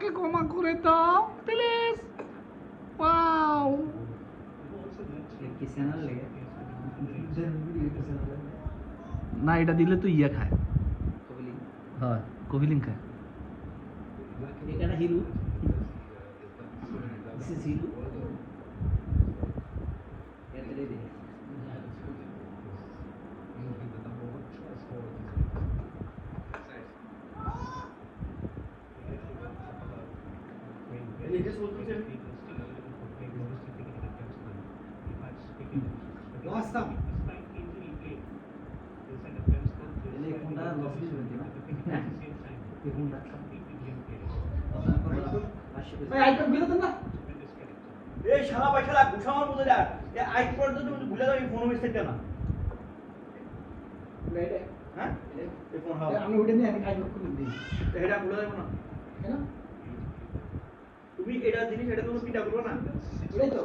আমাকে ক্ষমা করে দাও প্লিজ। ওয়াও না, এটা দিলে তো ইয়া খায়, হ্যাঁ কোহিলিং খায়। এখানে হিরু দিস ইজ হিরু এতটাই দেখে শালা পয়সা লাগ ঘুষামার মতো যা আইস পর্যন্ত তুমি ভুলে যাও এই ফোন মিস থেকে না হ্যাঁ এই ফোন হাও আমি ওটা নিয়ে আমি কাজ করতে দিই এটা ভুলে যাবো না কেন তুমি এটা জিনিস এটা তুমি পিটা করবে না এটাই তো